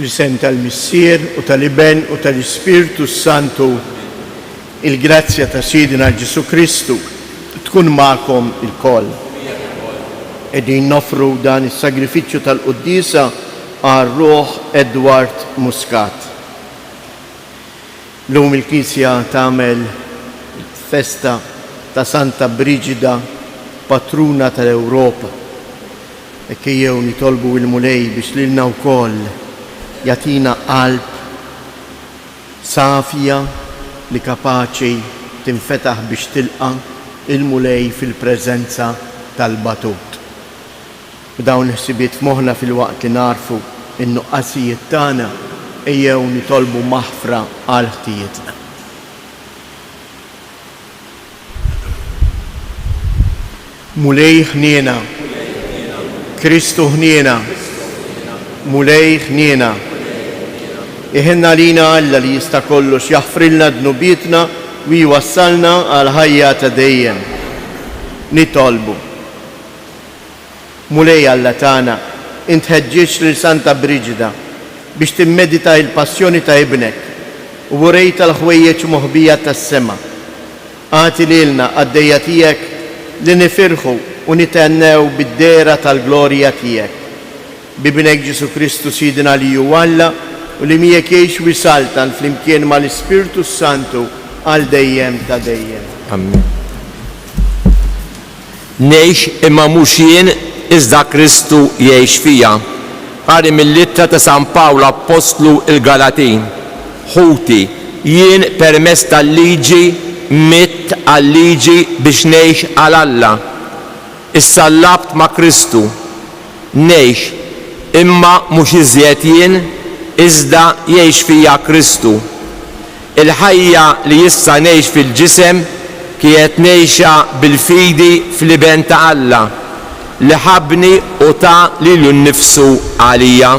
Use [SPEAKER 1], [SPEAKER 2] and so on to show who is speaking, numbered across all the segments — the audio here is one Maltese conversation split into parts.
[SPEAKER 1] Fl-isem tal-Missier u tal-Iben u tal-Ispirtu Santu, il-grazzja ta' Sidina Ġesu Kristu tkun magħkom il-koll. Qegħdin nofru dan is-sagrifiċċju tal-Qudiesa għar-Ruħ Edward Muscat. Llum il-Knisja tagħmel festa ta' Santa Brigida, patruna tal-Ewropa. Ejjew nitolbu il-Mulej biex lilna wkoll jagħtina qalb safja li kapaċi tinfetaħ biex tilqa' il-Mulej fil-preżenza tal-Batut. B'dawn il-ħsibiet f'moħħna fil-waqt li narfu in-nuqqasijiet tagħna ejjew nitolbu maħfra għal ħtijietna. Mulej ħniena, Kristu ħniena, Mulej ħniena. Iħenna lina Alla li jista' kollox jaħfrilna dnubietna u jwassalna għal ħajja ta' dejjem. Nitolbu. Mulej Alla tagħna, int ħeġġeġ lil Santa Brigida biex timmedita il-passjoni ta' ibnek u wurejta l-ħwejjeġ moħbija tas-sema. Għati lilna għaddejja tiegħek li nifirħu u nitennew bid-dera tal-glorja tiegħek. Bibnek Ġesu Kristu Sidina li hu Alla u li miegħek jgħix wisaltan flimkien mal-Ispirtu Santu għal dejjem ta' dejjem.
[SPEAKER 2] Amen. Ngħix imma mhux jien iżda Kristu jgħix fija. Qari mill-Littra ta' San Pawlu Apostlu il-Galatin. Ħuti, jien permezz tal-liġi mitt għal-liġi biex ngħix għal Alla. Issa llabt ma' Kristu. Ngħix imma mhux iżjed jien iżda jgħix fija Kristu. Il-ħajja li issa ngħix fil-ġisem kienet ngħixha bil-fidi fl-iben ta' Alla li ħabni u ta' lilu nnifsu għalija.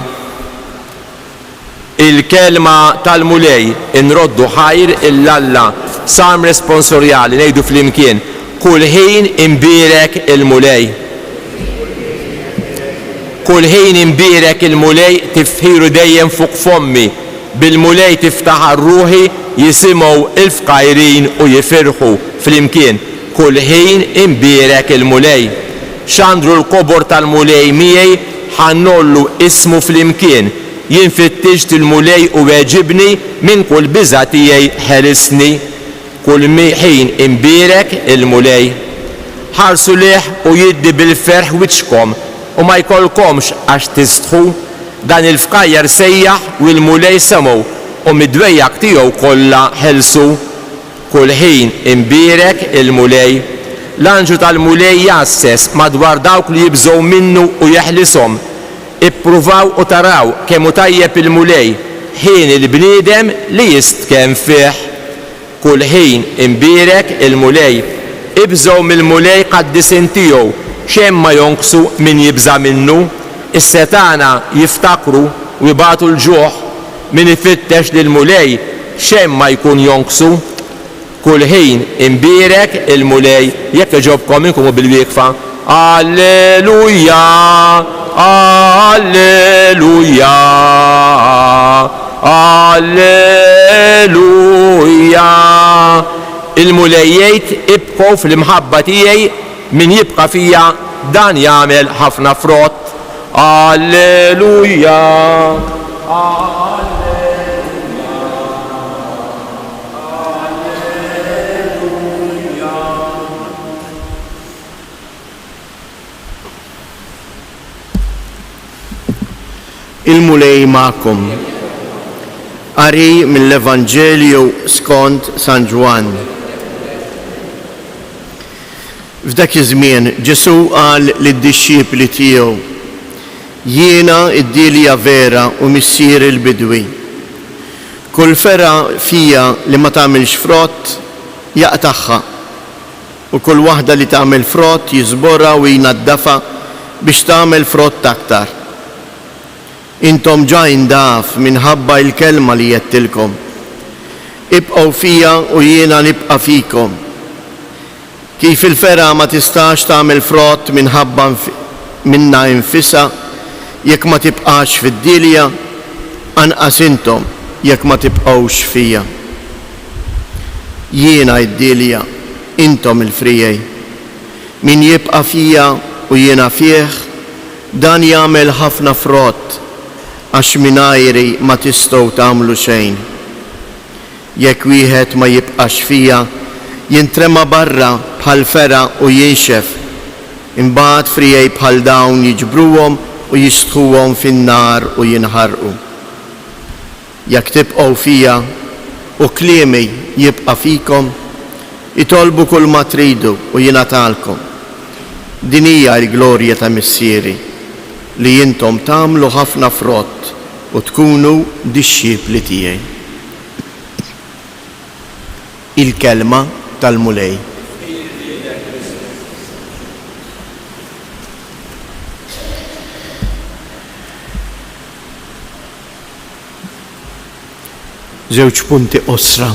[SPEAKER 2] Il-kelma tal-Mulej inroddu ħajr il-Alla sam responsorjali ngħidu flimkien kull ħin imbierek il-Mulej. Kull ħin imbierek il-Mulej tifħiru dejjem fuq fommi. Bil-Mulej tiftaħ ruħi jisimgħu il-fqajrin u jifirħu flimkien. Kull ħin imbierek il-Mulej. X'għandru l-kobor tal-Mulej miegħi ħannollu ismu flimkien. Jien fittixt il-Mulej u weġibni minn kull biża' tiegħi ħerisni. Kull ħin imbierek il-Mulej. Ħarsu lih u jiddi bil-ferħ wiċċkom u ma jkollkomx għax tistħu. Dan il-fqajjar sejjaħ u l-Mulej semgħu u mid-dwejjaq tiegħu kollha ħelsu. Kull ħin imbierek il-Mulej. L-anġu tal-Mulej jassess madwar dawk li jibżgħu minnu u jeħlishom. Ippruvaw u taraw kemm hu tajjeb il-Mulej ħin il-bniedem li jistkemm fih. Kull ħin imbierek il-Mulej. Ibżgħu mill-Mulej qaddisin tiegħu xemm ma jonqsu min jibża minnu. Is-setana jiftakru u jibgħatu l-ġuħ min ifittex lill-Mulej xemm ma jkun jonqsu. Kull ħin imbierek il-Mulej. Jekk iġobkom inkunu bil-wieqfa. Alleluja, alleluja, alleluja. Il-Mulej jgħid ibqgħu fl-imħabba tiegħi min jibqa' fija dan jagħmel ħafna frott. Alleluja.
[SPEAKER 1] Il-Mulej magħkom. Qari mill-Evanġelju skont San Ġwan. F'dak iż-żmien Ġesu qal lid-dixxiepli tiegħu: Jiena id-dilja vera u missier il-bidwi. Kull fera fija li ma tagħmilx frott jaqtaħħa u kull waħda li tagħmel frott jiżborha u jnaddafha biex tagħmel frott aktar. Intom ġa indaf minħabba l-kelma li jettilkom. Ibqgħu fija u jiena nibqa' fikom. Kif il-fera ma tistax tagħmel frott minħabba minna infisa jekk ma tibqax fid-dilja, anqas intom jekk ma tibqgħux fija. Jiena id-Dilja, intom il-frijej. Min jibqa' fija u jiena fih, dan jagħmel ħafna frott għax mingħajri ma tistgħu tagħmlu xejn. Jekk wieħed ma jibqax fija, jintrema barra bħal fera u jinxef, imbagħad frijej bħal dawn jiġbruhom u jistħuhom fin-nar u jinħarqu. Jekk tibqgħu fija u kliemi jibqa' fikom, itolbu kull ma tridu u jingħatalkom. Din hija l-glorja ta' missieri, li intom tagħmlu ħafna frott u tkunu dixxiepli tiegħi. Il-kelma tal-mulej. Żewġ punti osra.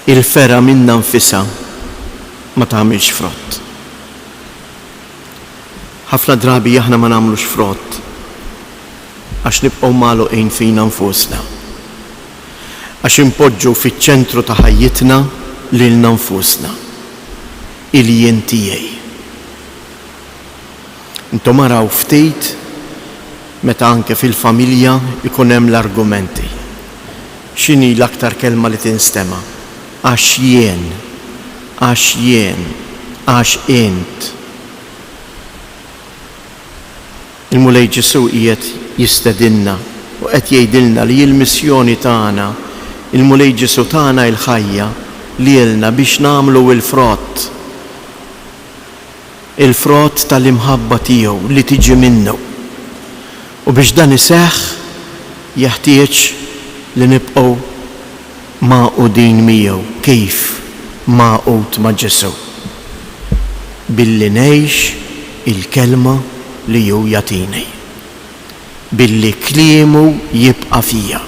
[SPEAKER 1] Il-fera minna nfisha ma tagħmilx frott. Ħafna drabi aħna ma nagħmlux frott għax nibqgħu magħluqin fina nfusna. Għax impoġġu fiċ-ċentru ta' ħajjitna lilna nfusna. Il-jien tiegħi. Intom araw ftit meta anke fil-familja ikun hemm l-argumenti. X'inhi l-aktar kelma li tinstema'? Għax jien, għax jien, għax int. Il-Mulej Ġesu qiegħed jistedinna u qed jgħidilna li l-missjoni tagħna, il-Mulej Ġesu tagħna l-ħajja lilna biex nagħmlu l-frott. Il-frott tal-imħabba tiegħu li tiġi minnu. U biex dan iseħħ jeħtieġ li nibqgħu maqudin miegħu kif maqud ma' Ġesu. Billi ngħix il-kelma li hu jagħtini. Billi kliemu jibqa' fija.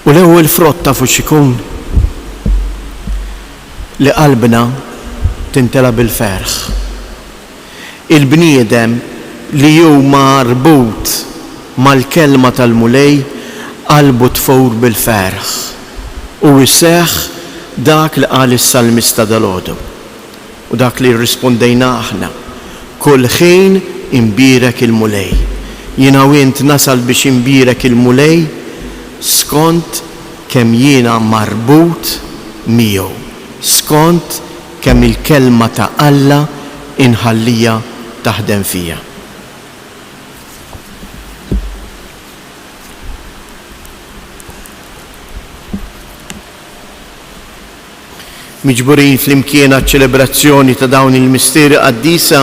[SPEAKER 1] U l-ewwel frott tafu x'ikun? Li qalbna tintela bil-ferħ. Il-bniedem li hu marbut mal-kelma tal-mulej qalbu tfur bil-ferħ u jseħħ dak li qal is-salmista dalgħodu u dak li rrispondejna aħna. Kull ħin imbierek il-mulej. Jiena u int nasal biex imbierek il-mulej skont kemm jiena marbut miegħu, skont kemm il-kelma ta' Alla inħallija taħdem fija. Miġburin fl-imkien ċelebrazzjoni ta' dawn il-misteri qaddisa,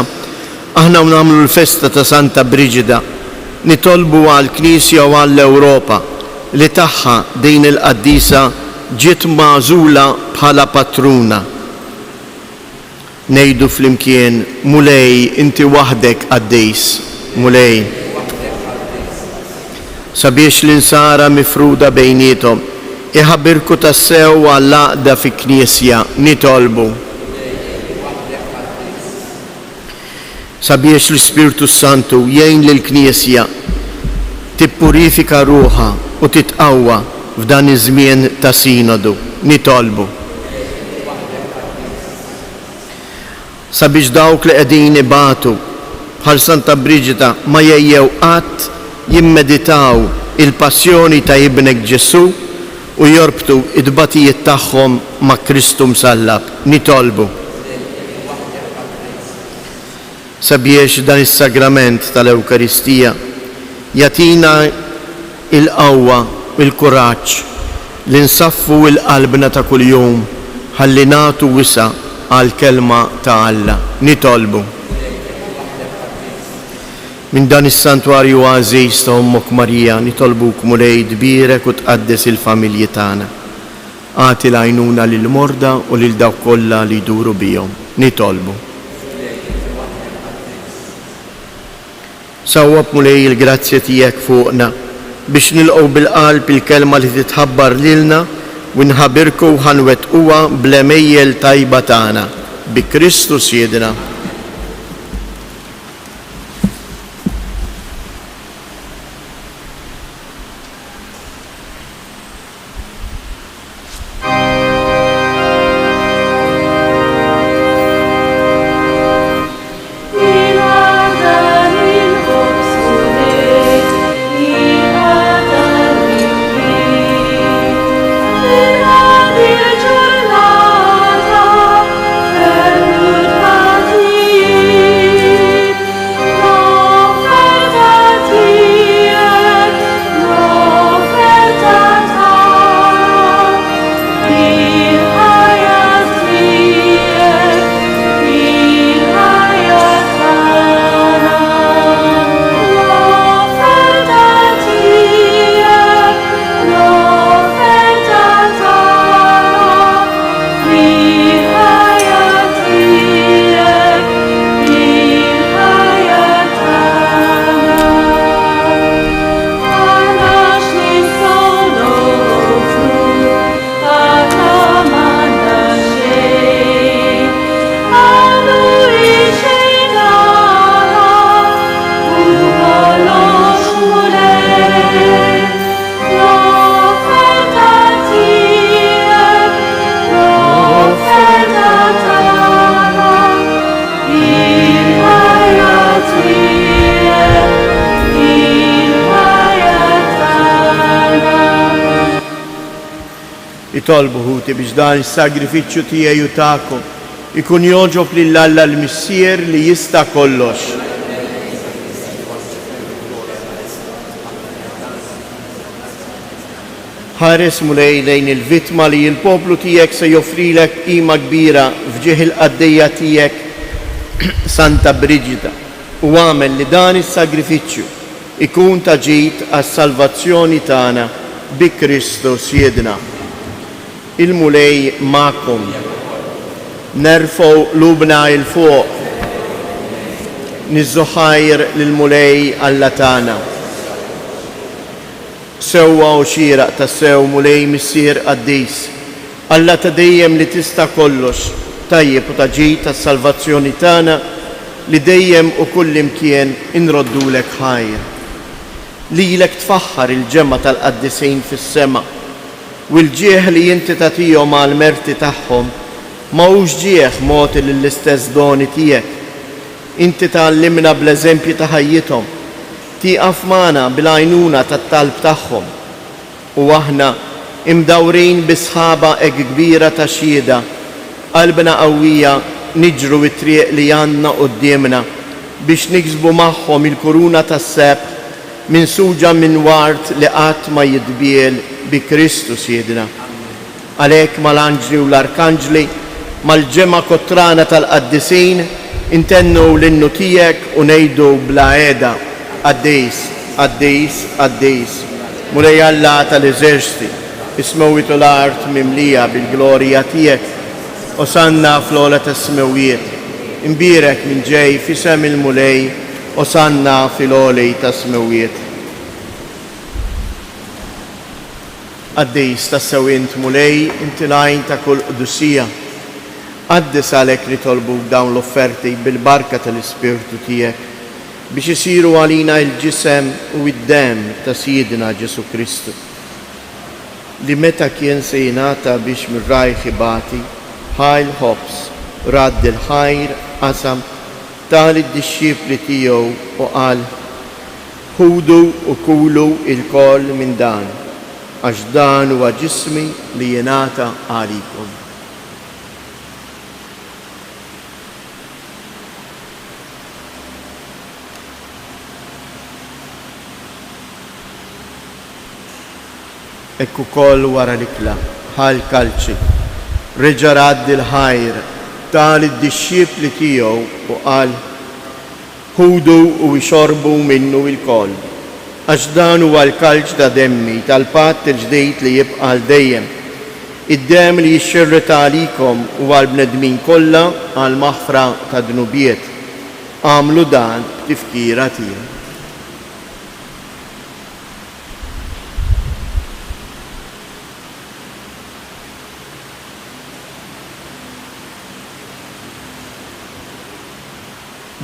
[SPEAKER 1] aħna nagħmlu l-festa ta' Santa Briġida, nitolbu għall-Knisja u għall-Ewropa li tagħha din il-qaddisa ġiet magħżula bħala patruna. Ngħidu fl-imkien, Mulej, inti waħdek qaddis, Mulej. Sabiex l-insara mifruda bejnietom, iħabbirku tassew għall-għaqda fi Knisja nitolbu. Sabiex l-Ispiritu Santu jgħin lill-Knisja tippurifika ruħha u titqawwa f'dan iż-żmien ta' sinodu nitolbu. Sabiex dawk li qegħdin ibatu bħal Santa Briġida ma jejjew qatt jimmeditaw il-passjoni ta' ibnek Ġesu u jorbtu id-batijiet tagħhom ma' Kristu msallab nitolbu. Sabiex dan is-sagrament tal-Ewkaristija jatina il-qawwa u l-kuraġġ li nsaffu l-qalbna ta' kuljum ħalli nagħtu wisa għal-kelma ta' Alla nitolbu. Min dan is-santwarju għażiż ta' Ommok Marija nitolbuk Mulej tbierek u tqaddes il-familji tagħna. Għati l-għajnuna lill-morda u lil dawk kollha li jduru bihom nitolbu. Sawwab Mulej il-grazzja tiegħek fuqna biex nilqgħu bil-qalb il-kelma li titħabbar lilna u nħabbirku ħanwettquha bl-emejjel tajba tagħna bi Kristu Siedna. nitolbu ħuti biex dan is-sagrifiċċju tiegħi u tagħkom ikun joġob lil Alla l-Missier li jista' kollox. ħares mulej lejn il-vittma li l-poplu tiegħek se joffrilek qima kbira fġieħ il-qaddejja tiegħek Santa Brigida u għamel li dan is-sagrifiċċju ikun ta' ġid għas-salvazzjoni tagħna bi Kristu Siedna. Il-mulej magħkom. Nerfgħu lubna il fuq. Niżżuħajr lill-mulej Alla tagħna. Sewwa u xieraq ta' sew mulej missier qaddis. Alla ta' dejjem li tista' kollox, tajjeb u ta' ġid tas-salvazzjoni tagħna li dejjem u kull imkien inroddulek ħajr. Lilek tfaħħar il-ġemma tal-qaddisejn fis-sema u l-ġieħ li inti tagħtihom għall-merti tagħhom ma hux ġieħ mogħti lill-istess doni tiegħek. Inti tgħallimna bl-eżempji ta' ħajjithom, tieqaf magħna bil-għajnuna tat-talb tagħhom u aħna imdawrin bi sħaba hekk kbira ta' xhieda qalbna qawwija niġru t-triq li għandna qudiemna biex niksbu magħhom il-kuruna tas-sebħ minsuġa minn wart li qatt ma jitbiel bi Kristu Siedna. Għalhekk mal-anġli u l-arkanġli mal-ġemma kottrana tal-qaddisejn intennu l-innu tiegħek u ngħidu bla qiegħda Għaddejs, għaddejs, għaddejs, mulej Alla tal-eżerċiti, ismewitu l-art mimlija bil-glorja tiegħek, osanna fl-ola tas-smewiet, imbirek minn ġej fisem il-mulej, osanna fil-olej tas-smewiet. Għaddejs tas-sewint mulej, inti lajn ta' kull qdusija, għaddis għalek nitolbu dawn l-offerti bil-barka tal-Ispirtu tiegħek, biex isiru għalina il-ġisem u id-dem ta' Siedna Ġesu Kristu li meta kien se jingħata biex mir-rajħ ibati ħajl ħobs radd il-ħajr qasam tal id-dixxiepli tiegħu u qal ħudu u kulu il-koll minn dan għax dan huwa ġismi li jingħata għalikom. Ekku koll wara l-ikla, ħal kalċi, reġa radd il-ħajr, tal id-dixxiepli tiegħu u qal ħudu u jxorbu minnu il-koll. Għax dan huwa l-kalċ ta' demmi tal-patt il-ġdejt li jibqa' l dejjem. Id-dem li jixxirrita għalikom u għal-bnedmin kollha għal maħfra ta' dnubiet. Għamlu dan b'tifkira tiegħu.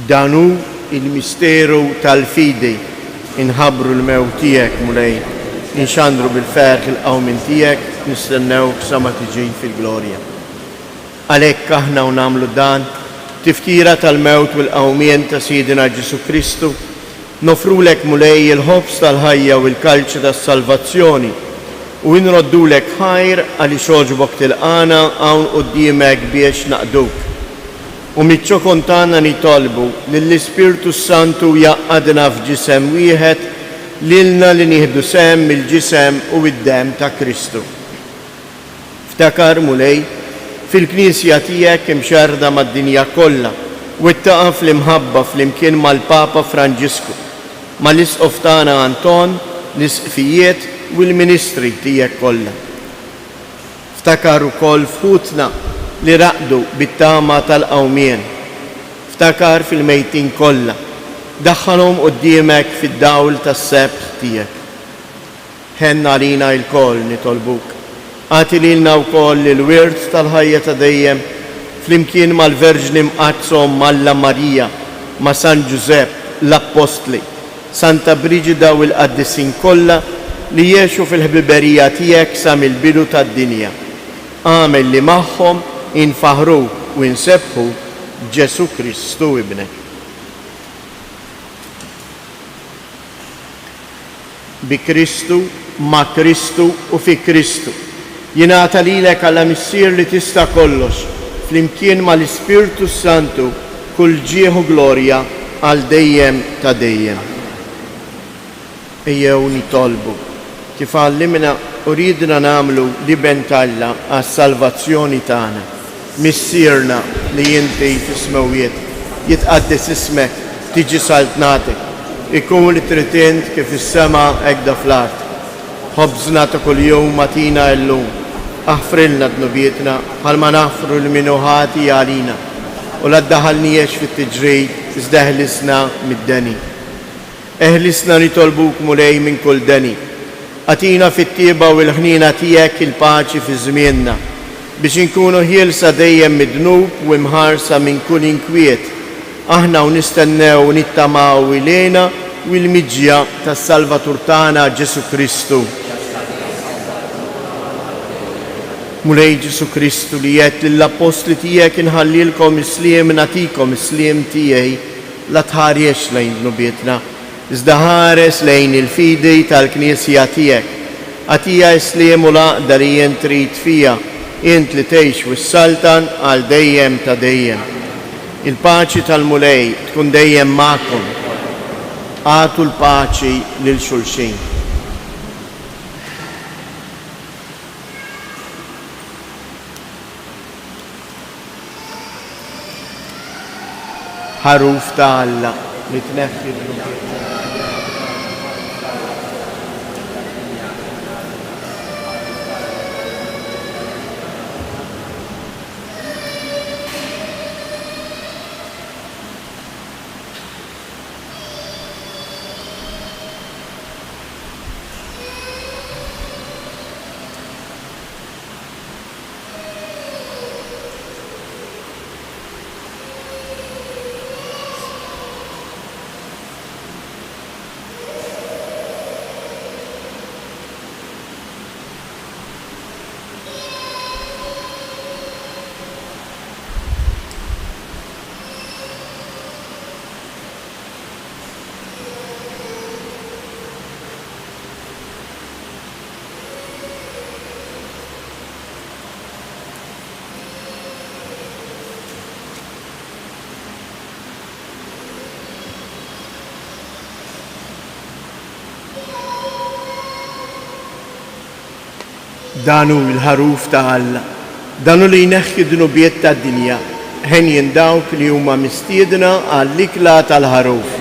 [SPEAKER 1] Danu il-misteru tal-fidi inħabru l-mewt tiegħek mulej, inxandru bil-ferħ il-qawmin tiegħek, nistennewk sa ma tiġi fil-glorja. Għalhekk aħna u nagħmlu dan tifkira tal-mewt u l-qawmien ta' Siedna Ġesu Kristu, nofrulek mulej il-ħobs tal-ħajja u l-kalċ tas-salvazzjoni u nroddulek ħajr għaliex għoġbok tilqana hawn quddiemek biex naqduk. U mitċo kontana nitolbu lill-Ispirtu Santu jaqqadna f'ġisem wieħed lilna li nieħdu sem mill-ġisem u id-dem ta' Kristu. Ftakar mulej fil-Knisja tiegħek imxarda mad-dinja kollha u ittaqa' fl-imħabba flimkien mal-Papa Franġisku, mal-Isqof tagħna Anton, l-isqfijiet u l-ministri tiegħek kollha. Ftakar ukoll f'ħutna li raqdu bit-tama tal-qawmien. Ftakar fil-mejtin kollha, daħħalhom quddiemek fid-dawl tas-sebħ tiegħek. Ħenna għalina l-koll nitolbuk. Għati lilna wkoll il-wirt tal-ħajja ta' dejjem flimkien mal-Verġni mqazzhom Malla Marija, ma' San Giuseppe, l-Apostli, Santa Brigida u l-qaddisin kollha li jgħixu fil-ħbiberija tiegħek sa mill-bidu tad-dinja. Għamel li magħhom infaħru u nsebħu Ġesu Kristu ibnek. Bi Kristu, ma' Kristu u fi Kristu Jingħata lilek għala missier li tista' kollox, flimkien mal-Ispirtu Santu, kull ġieħu glorja għal dejjem ta' dejjem. Ejjew nitolbu kif għallimna u ridna nagħmlu liben Alla għas-salvazzjoni tagħna. Missierna li inti fis-smawiet, jitqaddis ismek, tiġi saltnatek, ikun li tritint kif is-sema hekk fl-art. Ħobżna ta' kuljum matina llum, aħfrilna dnubietna bħalma naħfru l-minuħati għalina u la ddaħalniex fit-tiġrid iżda eħlisna mid-deni. Eħlisna nitolbuk mulej minn kull deni. Atina fit-tieba u l-ħnina tiegħek il-paċi fi żmienna biex inkunu ħielsa dejjem mid-dnub u imħarsa minn kull inkwiet. Aħna u nistennew u nittamaw ilena u l-miġja tas-Salvatur tagħna Ġesu Kristu. Mulej Ġesu Kristu li jgħid lill-apostli tiegħek inħallilkom isliem nagħtikom isliem tiegħi la tħarjex lejn dnubietna, iżda ħares lejn il-fidi tal-Knisja tiegħek. Għatija isliem u laqda li jien trid fija, int li tgħix wis-saltan għal dejjem ta' dejjem. Il-paċi tal-mulej tkun dejjem magħkom. Għatu l-paċi lil xulxin. Ħaruf ta' Alla li tneħħi l-nubiet. Danu il-ħaruf ta' Alla, danu li jneħħi d-nubiet ta' dinja, ħen dawk li huma mistiedna għall-ikla tal-ħaruf.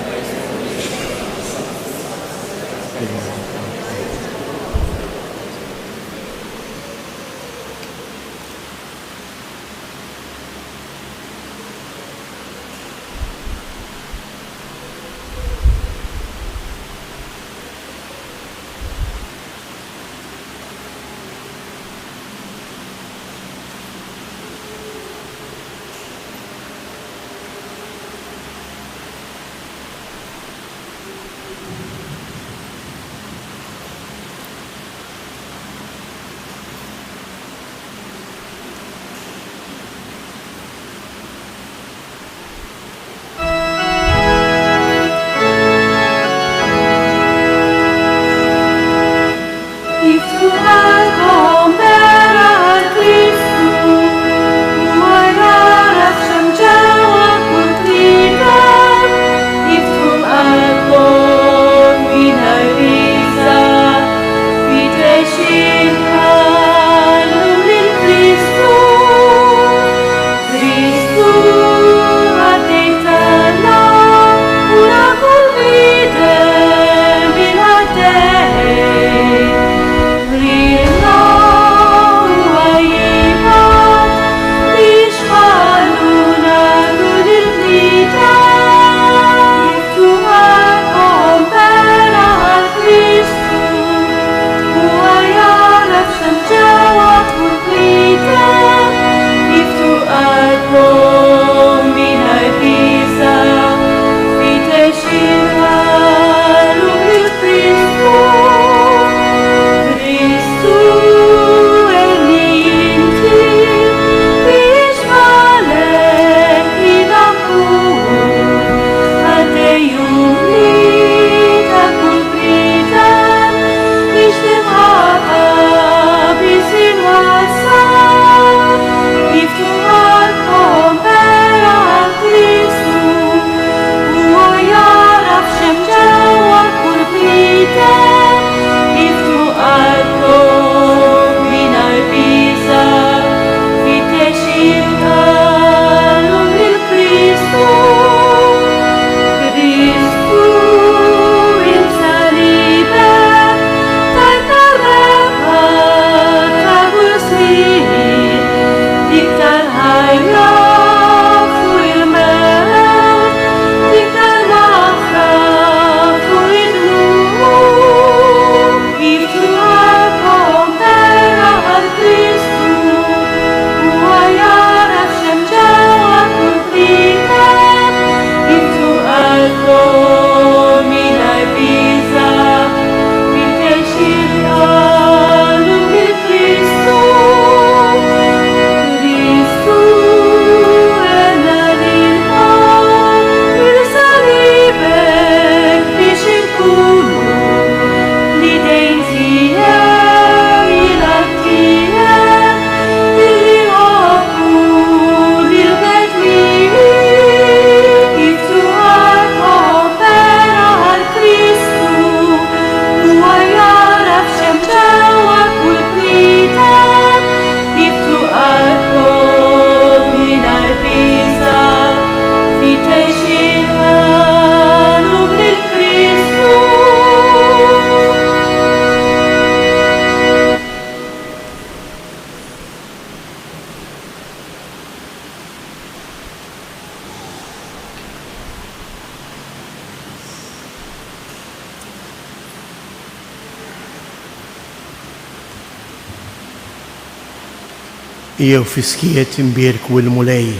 [SPEAKER 1] jew fiskiet imbierku l-mulej.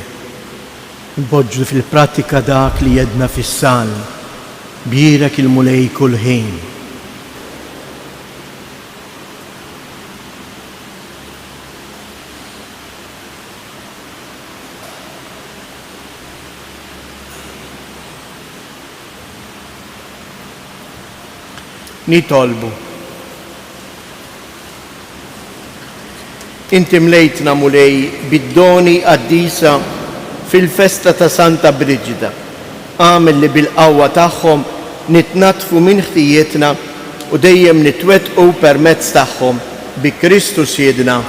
[SPEAKER 1] Npoġġu fil-pratika dak li jedna fis-sal, bierek il-mulej kull ħin. Nitolbu. Inti mlejtna mulej bid-doni qaddisa fil-festa ta' Santa Brigida. Għamel li bil-qawwa tagħhom nitnatfu minn ħtijietna u dejjem nitwettqu permezz tagħhom bi Kristu Siedna.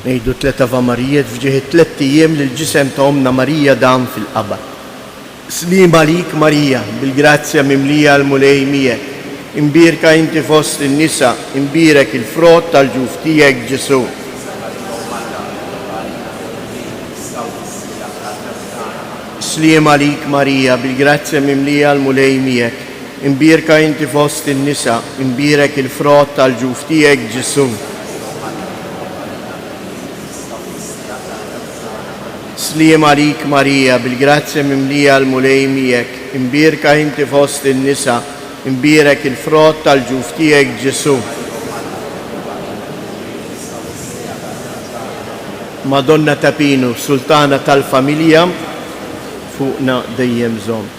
[SPEAKER 1] Ngħidu 3 Ava Marijiet f'ġieħ 3 ijiem lil ġisem ta' Omna Marija dam fil-qabar. Slim għalik Marija, bil-grazzja mimlija l-mulej miegħek. Imbierka inti fost in-nisa, imbierek il-frott tal-ġuf tiegħek Ġesu. Slim għalik Marija, bil-grazzja mimlija l-mulej miegħek. Imbierka inti fost in-nisa, imbierek il-frott tal-ġuf tiegħek Ġesu. Slim għalik Marija, bil-grazzja mimlija l-mulej miegħek. Imbierka inti fost in-nisa, imbierek il-frott tal-ġuf tiegħek Ġesu. Madonna Tapinu, sultana tal-familja, fuqna dejjem żomm.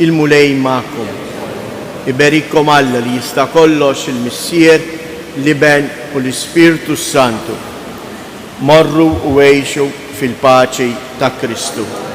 [SPEAKER 1] Il-mulej magħkom. Iberikom Alla li jista' kollox il-Missier, l-Iben u l-Ispirtu Santu. Morru u għejxu fil-paċi ta' Kristu.